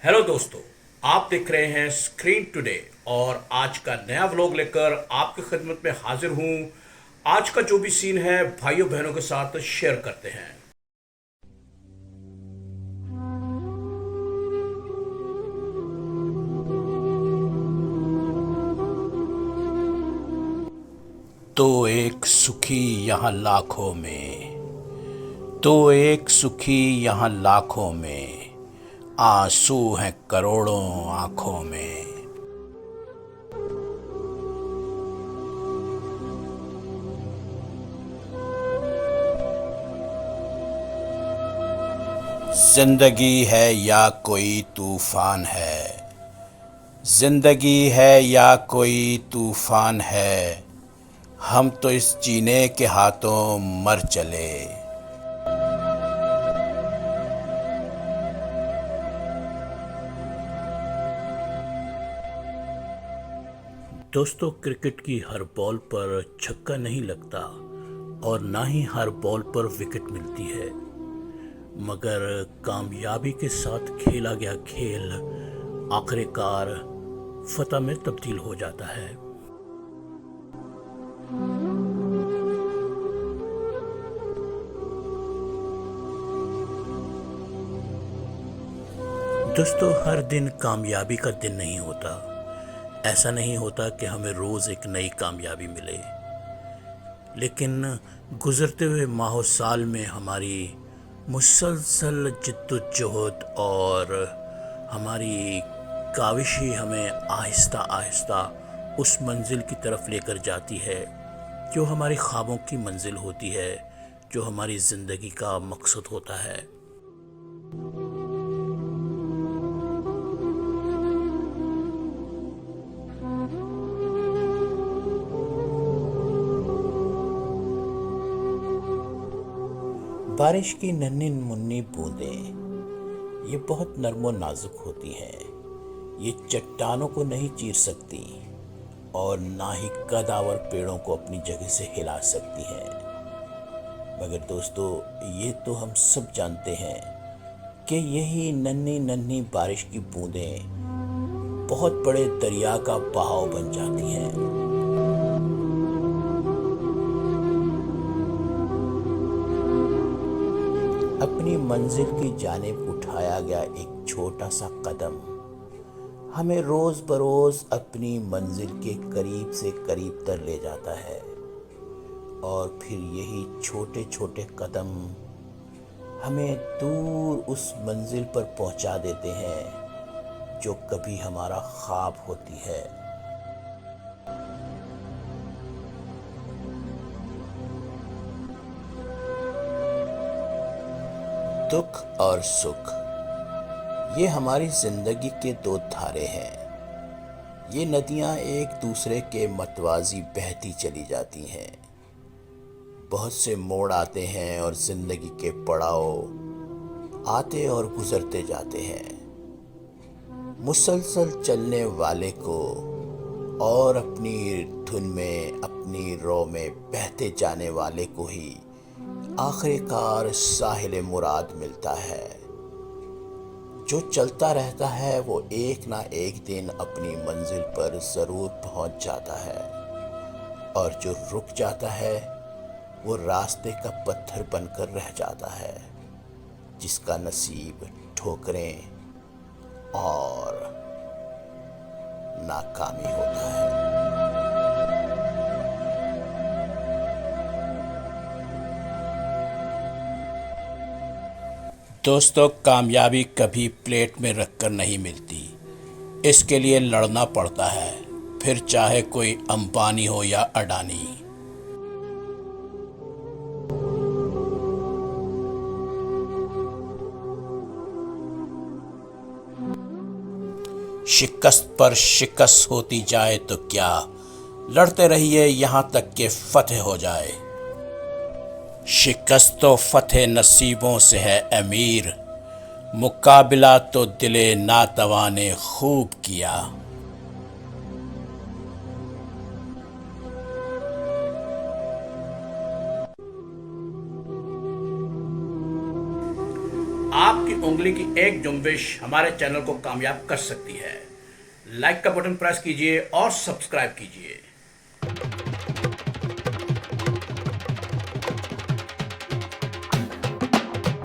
Hello दोस्तों। आप देख रहे हैं स्क्रीन टुडे और आज का नया व्लॉग लेकर आपकी खिदमत में हाजिर हूं। आज का जो भी सीन है भाइयों बहनों के साथ शेयर करते हैं। तो एक सुखी यहाँ लाखों में, तो एक सुखी यहाँ लाखों में, आंसू हैं करोड़ों आंखों में। जिंदगी है या कोई तूफान है, जिंदगी है या कोई तूफान है, हम तो इस जीने के हाथों मर चले। दोस्तों, क्रिकेट की हर बॉल पर छक्का नहीं लगता और ना ही हर बॉल पर विकेट मिलती है, मगर कामयाबी के साथ खेला गया खेल आखिरकार फतह में तब्दील हो जाता है। दोस्तों, हर दिन कामयाबी का दिन नहीं होता। ऐसा नहीं होता कि हमें रोज़ एक नई कामयाबी मिले, लेकिन गुज़रते हुए माह साल में हमारी मुसलसल जिद्दोजहद और हमारी काविश ही हमें आहिस्ता आहिस्ता उस मंजिल की तरफ लेकर जाती है जो हमारी ख्वाबों की मंजिल होती है, जो हमारी ज़िंदगी का मकसद होता है। बारिश की नन्ही मुन्नी बूंदें ये बहुत नर्मो नाजुक होती हैं। ये चट्टानों को नहीं चीर सकती और ना ही कदावर पेड़ों को अपनी जगह से हिला सकती हैं। मगर दोस्तों, ये तो हम सब जानते हैं कि यही नन्ही नन्ही बारिश की बूंदें बहुत बड़े दरिया का बहाव बन जाती हैं। अपनी मंजिल की जानिब उठाया गया एक छोटा सा कदम हमें रोज़ बरोज़ अपनी मंजिल के करीब से करीब तर ले जाता है, और फिर यही छोटे छोटे कदम हमें दूर उस मंजिल पर पहुंचा देते हैं जो कभी हमारा ख्वाब होती है। दुख और सुख ये हमारी जिंदगी के दो धारे हैं। ये नदियां एक दूसरे के मतवाजी बहती चली जाती हैं। बहुत से मोड़ आते हैं और जिंदगी के पड़ाव आते और गुजरते जाते हैं। मुसलसल चलने वाले को और अपनी धुन में, अपनी रो में बहते जाने वाले को ही आखिरकार साहिल मुराद मिलता है। जो चलता रहता है वो एक ना एक दिन अपनी मंजिल पर ज़रूर पहुंच जाता है, और जो रुक जाता है वो रास्ते का पत्थर बनकर रह जाता है, जिसका नसीब ठोकरें और नाकामी होता है। दोस्तों, कामयाबी कभी प्लेट में रखकर नहीं मिलती, इसके लिए लड़ना पड़ता है, फिर चाहे कोई अंबानी हो या अडानी। शिकस्त पर शिकस्त होती जाए तो क्या, लड़ते रहिए यहां तक कि फतेह हो जाए। शिकस्त तो फतेह नसीबों से है अमीर, मुकाबला तो दिले नातवा ने खूब किया। आपकी उंगली की एक जुम्बिश हमारे चैनल को कामयाब कर सकती है। लाइक का बटन प्रेस कीजिए और सब्सक्राइब कीजिए।